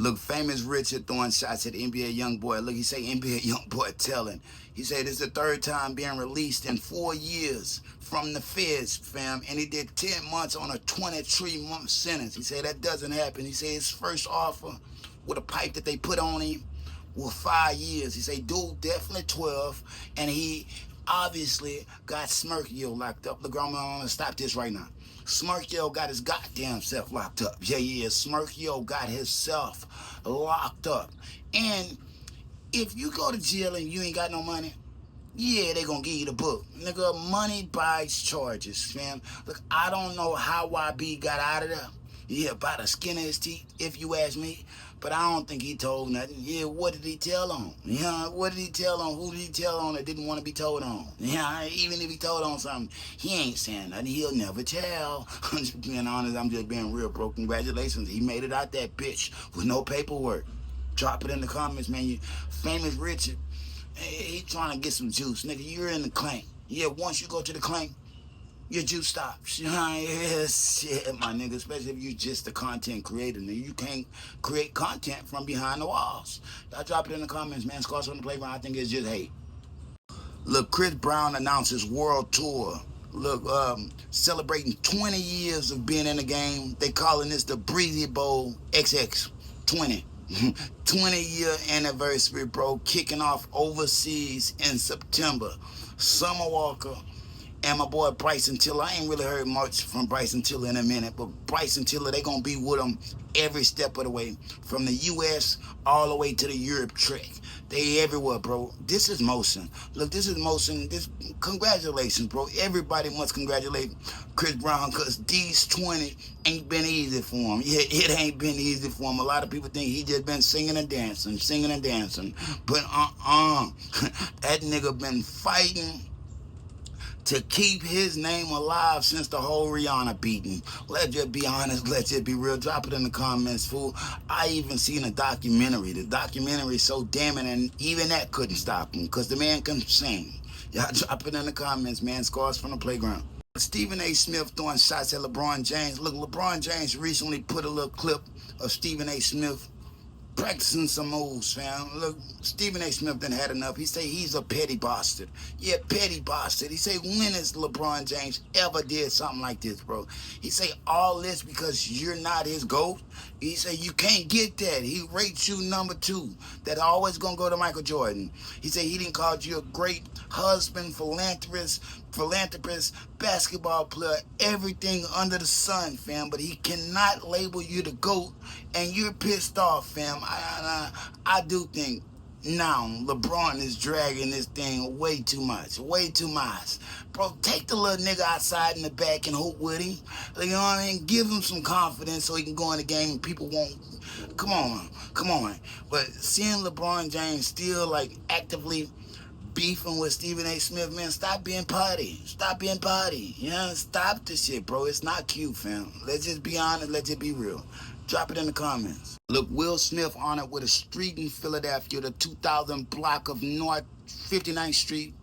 Look, famous Richard throwing shots at NBA YoungBoy. Look, he say NBA YoungBoy telling. He said this is the third time being released in 4 years from the feds, fam. And he did 10 months on a 23-month sentence. He said that doesn't happen. He said his first offer with a pipe that they put on him was 5 years. He said dude definitely 12. And he obviously got Smirkio locked up. Look, I'm gonna stop this right now. Smirkio got his goddamn self locked up. Yeah. Smirkio got himself locked up. And if you go to jail and you ain't got no money, yeah, they gonna give you the book. Nigga, money buys charges, fam. Look, I don't know how YB got out of there. Yeah, by the skin of his teeth, if you ask me. But I don't think he told nothing. Yeah, what did he tell on? Yeah, what did he tell on? Who did he tell on that didn't want to be told on? Yeah, even if he told on something, he ain't saying nothing. He'll never tell. I'm just being honest. I'm just being real, bro. Congratulations. He made it out that bitch with no paperwork. Drop it in the comments, man. You famous Richard. He trying to get some juice. Nigga, you're in the clank. Yeah, once you go to the clank, your juice stops. Yes, shit, my nigga. Especially if you just a content creator. Nigga, you can't create content from behind the walls. Y'all drop it in the comments, man. Scars on the playground. I think it's just hate. Look, Chris Brown announces world tour. Look, celebrating 20 years of being in the game. They calling this the Breezy Bowl XX 20. 20-year anniversary, bro. Kicking off overseas in September. Summer Walker and my boy Bryson Tiller. I ain't really heard much from Bryson Tiller in a minute, but Bryson Tiller, they gonna be with him every step of the way, from the U.S. all the way to the Europe trek. They everywhere, bro. This is motion. Look, this is motion. Congratulations, bro. Everybody must congratulate Chris Brown, because these 20 ain't been easy for him. Yeah, it ain't been easy for him. A lot of people think he just been singing and dancing. But that nigga been fighting to keep his name alive since the whole Rihanna beating. Let's just be honest, let's just be real. Drop it in the comments, fool. I even seen a documentary. The documentary is so damning, and even that couldn't stop him, because the man can sing. Y'all drop it in the comments, man. Scars from the playground. Stephen A. Smith throwing shots at LeBron James. Look, LeBron James recently put a little clip of Stephen A. Smith practicing some moves, fam. Look, Stephen A. Smith done had enough. He say he's a petty bastard. Yeah, petty bastard. He say, when has LeBron James ever did something like this, bro? He say, all this because you're not his GOAT? He say, you can't get that. He rates you number 2. That always gonna go to Michael Jordan. He say he didn't call you a great husband, philanthropist, basketball player, everything under the sun, fam. But he cannot label you the GOAT, and you're pissed off, fam. I do think now LeBron is dragging this thing way too much. Bro, take the little nigga outside in the back and hoop with him. You know what I mean? Give him some confidence so he can go in the game and people won't. Come on. But seeing LeBron James still like actively beefing with Stephen A. Smith, man, stop being potty. You know, stop this shit, bro. It's not cute, fam. Let's just be honest. Let's just be real. Drop it in the comments. Look, Will Smith honored with a street in Philadelphia, the 2000 block of North 59th Street,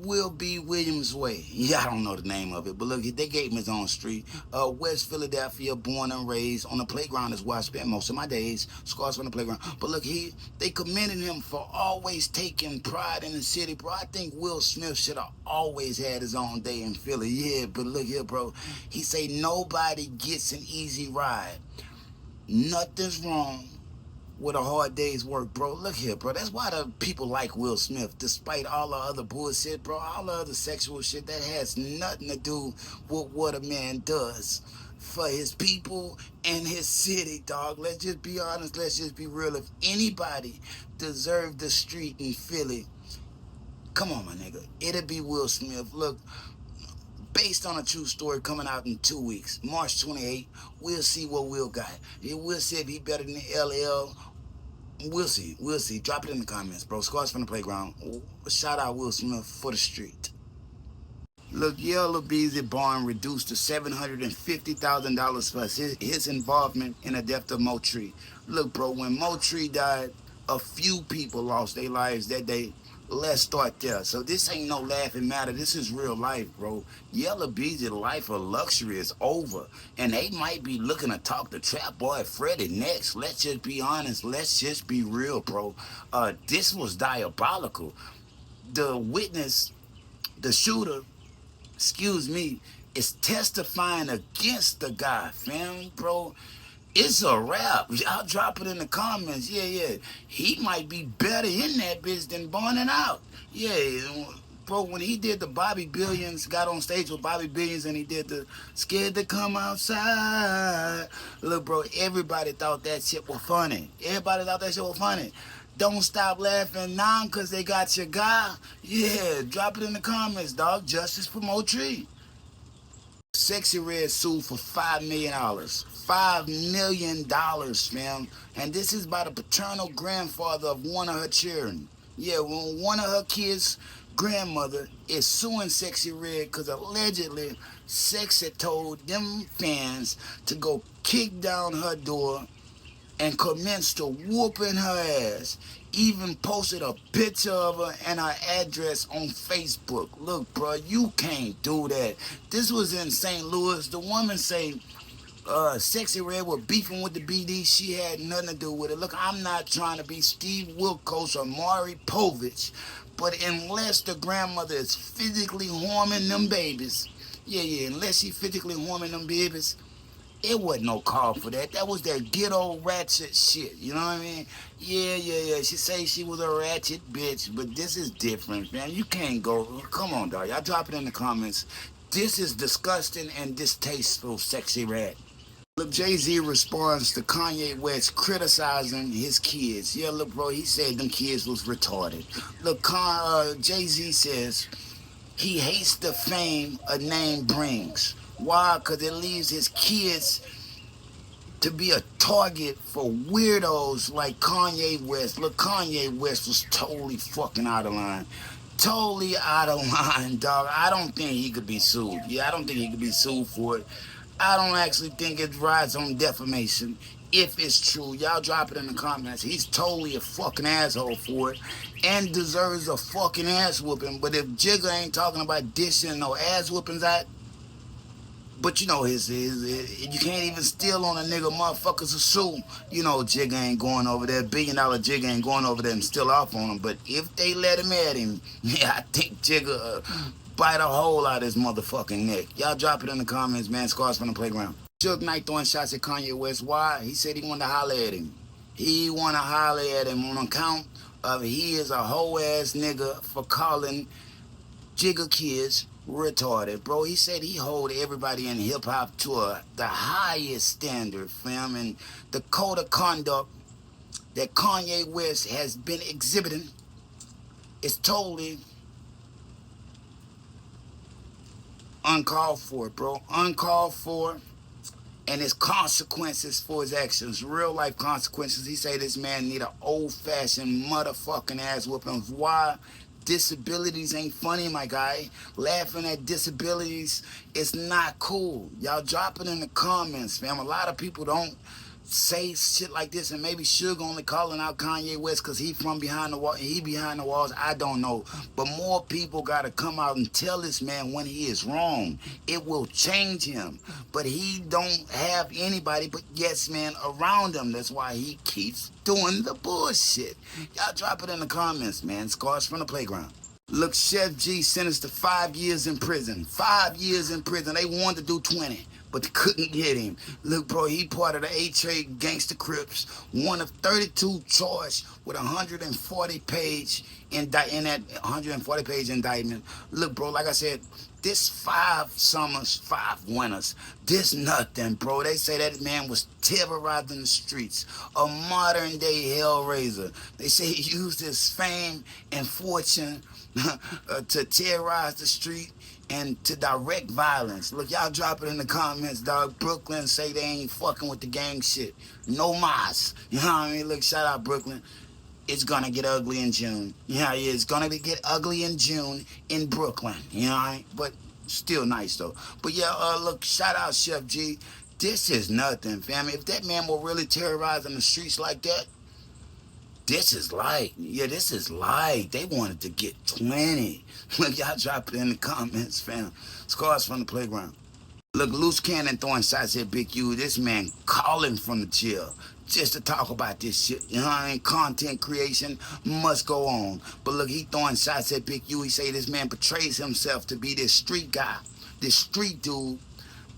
Will B. Williams Way. Yeah, I don't know the name of it, but look, they gave him his own street. West Philadelphia, born and raised. On the playground is where I spent most of my days. Scars on the playground. But look, they commended him for always taking pride in the city, bro. I think Will Smith should have always had his own day in Philly. Yeah, but look here, bro. He say nobody gets an easy ride. Nothing's wrong with a hard day's work, bro. Look here, bro. That's why the people like Will Smith, despite all the other bullshit, bro. All the other sexual shit that has nothing to do with what a man does for his people and his city, dog. Let's just be honest. Let's just be real. If anybody deserved the street in Philly, come on, my nigga, it'd be Will Smith. Look, based on a true story coming out in 2 weeks, March 28th, we'll see what Will got. We'll see if he better than LL. We'll see. Drop it in the comments, bro. Scars from the playground. Shout out Will Smith for the street. Look, Yella Beezy bond reduced to $750,000 for his involvement in the death of Motree. Look, bro, when Motree died, a few people lost their lives that day. Let's start there. So this ain't no laughing matter. This is real life, bro. Yella Beezy, the life of luxury is over. And they might be looking to talk to Trap Boy Freddy next. Let's just be honest. Let's just be real, bro. This was diabolical. The witness, the shooter, excuse me, is testifying against the guy, fam, bro. It's a rap. Y'all drop it in the comments. Yeah. He might be better in that bitch than burning out. Yeah, bro, when he did the Bobby Billions, got on stage with Bobby Billions and he did the Scared to Come Outside. Look, bro, everybody thought that shit was funny. Everybody thought that shit was funny. Don't stop laughing now because they got your guy. Yeah, drop it in the comments, dog. Justice for Motree. Sexxy Red sued for $5 million. $5 million, fam. And this is by the paternal grandfather of one of her children. Yeah, when one of her kids' grandmother is suing Sexxy Red because allegedly Sexxy told them fans to go kick down her door and commenced to whooping her ass. Even posted a picture of her and her address on Facebook. Look, bro, you can't do that. This was in St. Louis. The woman say Sexxy Red was beefing with the BD. She had nothing to do with it. Look, I'm not trying to be Steve Wilkos or Maury Povich, but unless the grandmother is physically harming them babies, yeah, unless she physically harming them babies, it wasn't no call for that. That was that ghetto ratchet shit. You know what I mean? Yeah. She say she was a ratchet bitch, but this is different, man. You can't go. Come on, dog. Y'all drop it in the comments. This is disgusting and distasteful, Sexy Red. Look, Jay-Z responds to Kanye West criticizing his kids. Yeah, look, bro, he said them kids was retarded. Look, Jay-Z says he hates the fame a name brings. Why? Because it leaves his kids to be a target for weirdos like Kanye West. Look, Kanye West was totally fucking out of line. Totally out of line, dog. I don't think he could be sued. Yeah, I don't think he could be sued for it. I don't actually think it rides on defamation. If it's true, y'all drop it in the comments. He's totally a fucking asshole for it and deserves a fucking ass whooping. But if Jigga ain't talking about dishing no ass whoopings out, but you know you can't even steal on a nigga, motherfuckers assume. You know Jigga ain't going over there, $1 billion Jigga ain't going over there and steal off on him. But if they let him at him, yeah, I think Jigga bite a hole out of his motherfucking neck. Y'all drop it in the comments, man. Scars from the playground. Suge Knight throwing shots at Kanye West. Why? He said he wanted to holler at him. He want to holler at him on account of he is a hoe ass nigga for calling Jigga kids retarded, bro. He said he hold everybody in hip hop to the highest standard, fam, and the code of conduct that Kanye West has been exhibiting is totally uncalled for, bro. Uncalled for, and his consequences for his actions, real life consequences. He say this man need an old fashioned motherfucking ass whooping. Why? Disabilities ain't funny, my guy. Laughing at disabilities is not cool. Y'all drop it in the comments, fam. A lot of people don't say shit like this, and maybe Suge only calling out Kanye West because he from behind the wall, he behind the walls. I don't know, but more people got to come out and tell this man when he is wrong. It will change him, but he don't have anybody but yes man around him. That's why he keeps doing the bullshit. Y'all drop it in the comments, man. Scars from the playground. Look, Sheff G sentenced to 5 years in prison. 5 years in prison. They wanted to do 20, but they couldn't get him. Look, bro, he part of the A-Trade Gangsta Crips, one of 32 charged with 140-page in that 140-page indictment. Look, bro, like I said, this 5 summers, 5 winters, this nothing, bro. They say that man was terrorizing the streets, a modern-day Hellraiser. They say he used his fame and fortune to terrorize the street and to direct violence. Look, y'all drop it in the comments, dog. Brooklyn say they ain't fucking with the gang shit. No mas. You know what I mean? Look, shout out Brooklyn. It's gonna get ugly in June. Yeah, it's gonna get ugly in June in Brooklyn. You know what I mean? But still nice, though. But yeah, look, shout out Sheff G. This is nothing, fam. If that man were really terrorizing the streets like that, This is light. Yeah, this is light. They wanted to get 20. Look, y'all drop it in the comments, fam. Scars from the playground. Look, Luce Cannon throwing shots at Big U. This man calling from the jail just to talk about this shit. You know what I mean? Content creation must go on. But look, he throwing shots at Big U. He say this man portrays himself to be this street guy, this street dude,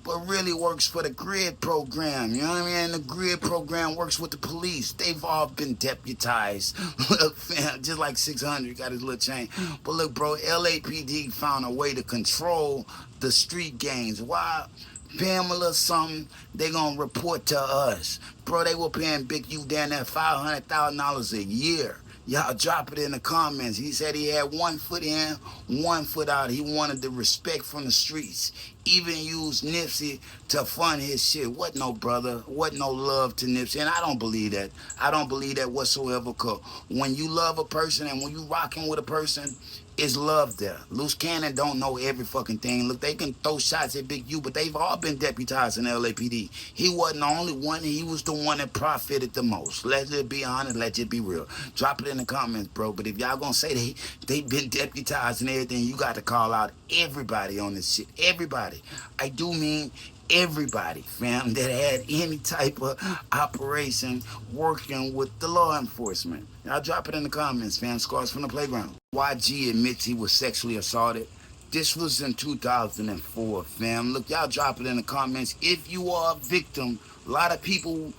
but really works for the grid program. You know what I mean? The grid program works with the police. They've all been deputized. Look, fam, just like 600 got his little chain. But look, bro, LAPD found a way to control the street gangs. Why? Pamela something, they gonna report to us. Bro, they were paying Big U down there $500,000 a year. Y'all drop it in the comments. He said he had 1 foot in, 1 foot out. He wanted the respect from the streets. Even used Nipsey to fund his shit. What no brother, what no love to Nipsey. And I don't believe that. I don't believe that whatsoever. Cause when you love a person and when you rocking with a person, it's love there. Luce Cannon don't know every fucking thing. Look, they can throw shots at Big U, but they've all been deputized in LAPD. He wasn't the only one. He was the one that profited the most. Let it be honest. Let it be real. Drop it in the comments, bro. But if y'all gonna say they've been deputized and everything, you got to call out everybody on this shit. Everybody. I do mean everybody, fam, that had any type of operation working with the law enforcement. Y'all drop it in the comments, fam. Scars from the playground. YG admits he was sexually assaulted. This was in 2004, fam. Look, y'all drop it in the comments. If you are a victim, a lot of people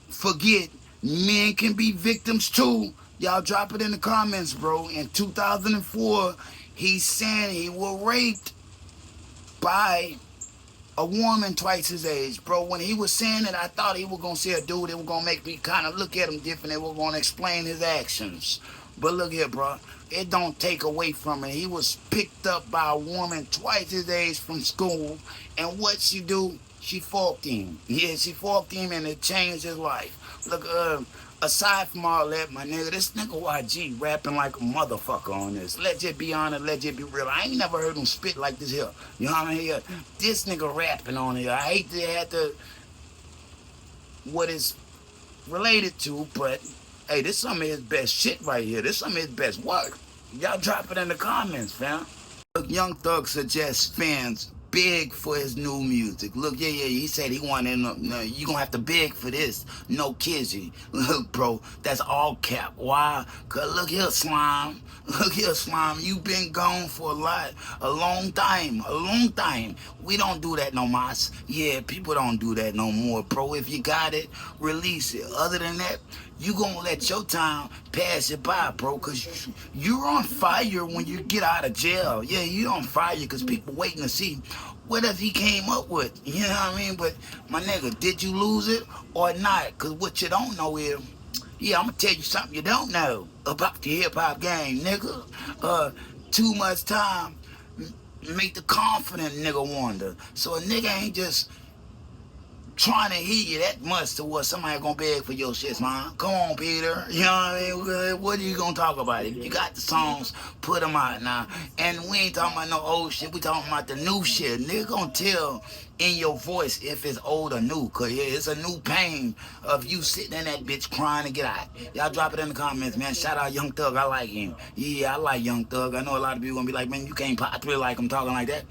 forget men can be victims too. Y'all drop it in the comments, bro. In 2004, he's saying he was raped by a woman twice his age, bro. When he was saying it, I thought he was gonna see a dude that was gonna make me kind of look at him different. They were gonna explain his actions. But look here, bro. It don't take away from it. He was picked up by a woman twice his age from school, and what she do? She forked him. Yeah, she forked him, and it changed his life. Look, aside from all that, my nigga, this nigga YG rapping like a motherfucker on this. Let's just be honest, let's just be real. I ain't never heard him spit like this here. You know what I mean? Yeah, this nigga rapping on here. I hate to have to, what is related to, but hey, this some of his best shit right here. This some of his best work. Y'all drop it in the comments, fam. Look, Young Thug suggests fans beg for his new music. Look, yeah, he said he wanted, you gonna have to beg for this. No kizzy. Look, bro, that's all cap. Why? Cause look here, Slime. Look here, Slime. You been gone for a long time. We don't do that no more. Yeah, people don't do that no more, bro. If you got it, release it. Other than that, you gonna let your time pass you by, bro, because you're on fire when you get out of jail. Yeah, you're on fire because people waiting to see what else he came up with. You know what I mean? But, my nigga, did you lose it or not? Because what you don't know is, yeah, I'm going to tell you something you don't know about the hip-hop game, nigga. Too much time make the confident nigga wonder. So a nigga ain't just trying to hear you that much to what somebody gonna beg for your shit, man. Come on, Peter. You know what I mean? What are you gonna talk about? If you got the songs, put them out now. And we ain't talking about no old shit. We talking about the new shit. Nigga gonna tell in your voice if it's old or new. Cause yeah, it's a new pain of you sitting in that bitch crying to get out. Y'all drop it in the comments, man. Shout out Young Thug. I like him. Yeah, I like Young Thug. I know a lot of people gonna be like, man, you can't possibly like him talking like that.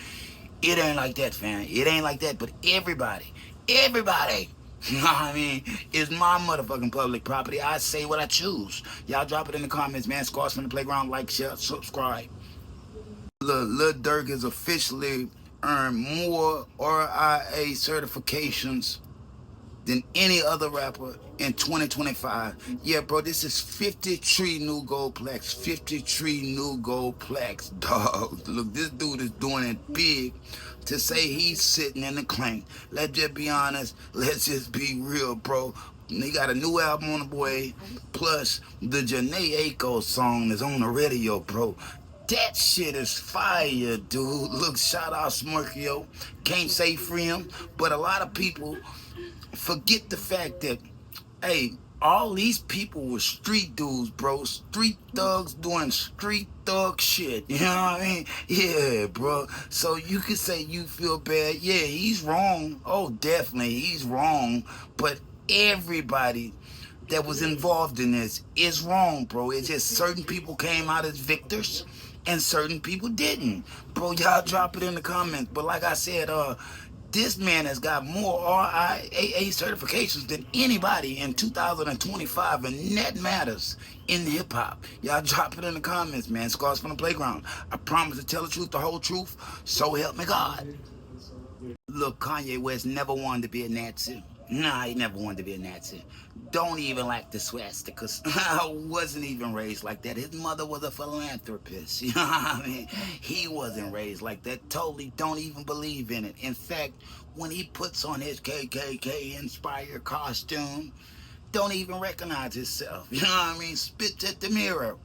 It ain't like that, fam. It ain't like that. But everybody, you know what I mean, is my motherfucking public property. I say what I choose. Y'all drop it in the comments, man. Scars from the playground. Like, share, subscribe. Lil Durk has officially earned more RIAA certifications than any other rapper in 2025. Yeah, bro, this is 53 new gold plaques. 53 new gold plaques, dog. Look, this dude is doing it big to say he's sitting in the clank. Let's just be honest. Let's just be real, bro. He got a new album on the way, plus the Janae Aiko song is on the radio, bro. That shit is fire, dude. Look, shout out Smurkio. Can't say free him, but a lot of people forget the fact that, hey, all these people were street dudes, bro. Street thugs doing street thug shit. You know what I mean? Yeah, bro. So you could say you feel bad. Yeah, he's wrong. Oh, definitely, he's wrong. But everybody that was involved in this is wrong, bro. It's just certain people came out as victors and certain people didn't. Bro, y'all drop it in the comments. But like I said, this man has got more RIAA certifications than anybody in 2025, and that matters in hip-hop. Y'all drop it in the comments, man. Scars from the Playground. I promise to tell the truth, the whole truth, so help me God. Look, Kanye West never wanted to be a Nazi. Nah, he never wanted to be a Nazi. Don't even like the swastikas. I wasn't even raised like that. His mother was a philanthropist. You know what I mean? He wasn't raised like that. Totally don't even believe in it. In fact, when he puts on his KKK-inspired costume, don't even recognize himself. You know what I mean? Spits at the mirror.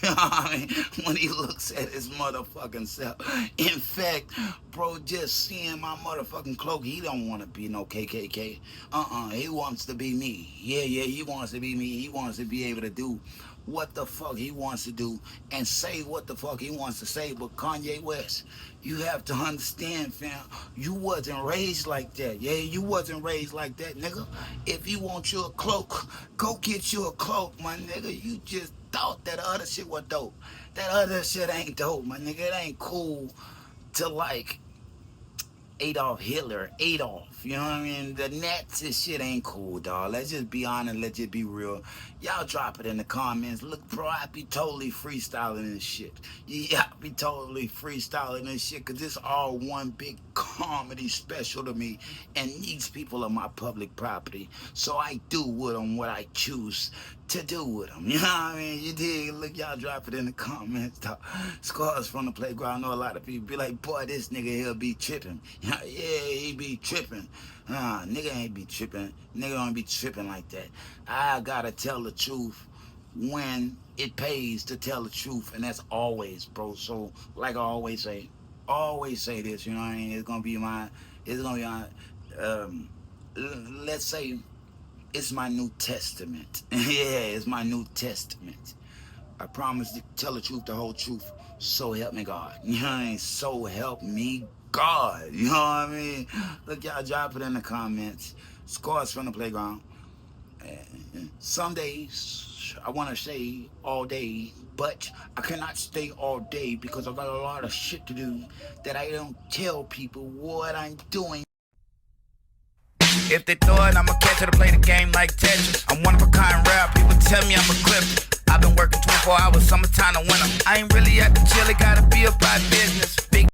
You know what I mean? When he looks at his motherfucking self. In fact, bro, just seeing my motherfucking cloak, he don't want to be no KKK. He wants to be me. Yeah, he wants to be me. He wants to be able to do what the fuck he wants to do and say what the fuck he wants to say. But Kanye West, you have to understand, fam, you wasn't raised like that. Yeah, you wasn't raised like that, nigga. If you want you a cloak, go get you a cloak, my nigga. You just thought that other shit was dope. That other shit ain't dope, my nigga. It ain't cool to like Adolf Hitler, Adolf, you know what I mean? The Nazi shit ain't cool, dog. Let's just be honest, let's just be real. Y'all drop it in the comments. Look, bro, I be totally freestyling this shit. Yeah, I be totally freestyling this shit, because this all one big comedy special to me, and these people are my public property. So I do with them what I choose to do with them. You know what I mean? You dig? Look, y'all drop it in the comments, dog. Scars from the Playground. I know a lot of people be like, boy, this nigga here be tripping. Yeah, he be tripping. Nigga ain't be tripping. Nigga don't be tripping like that. I gotta tell the truth when it pays to tell the truth, and that's always, bro. So, like I always say this, you know what I mean? It's gonna be my, let's say, it's my New Testament. Yeah, it's my New Testament. I promise to tell the truth, the whole truth, so help me God. You know what I mean? So help me God. You know what I mean? Look, y'all drop it in the comments. Scars from the Playground. Some days I want to stay all day, but I cannot stay all day because I got a lot of shit to do that I don't tell people what I'm doing. If they throw it, I'ma catch it or play the game like Tetris. I'm one of a kind rap, people tell me I'm a clip. I've been working 24 hours, summertime to winter. I ain't really at the chill, it gotta be about business. Big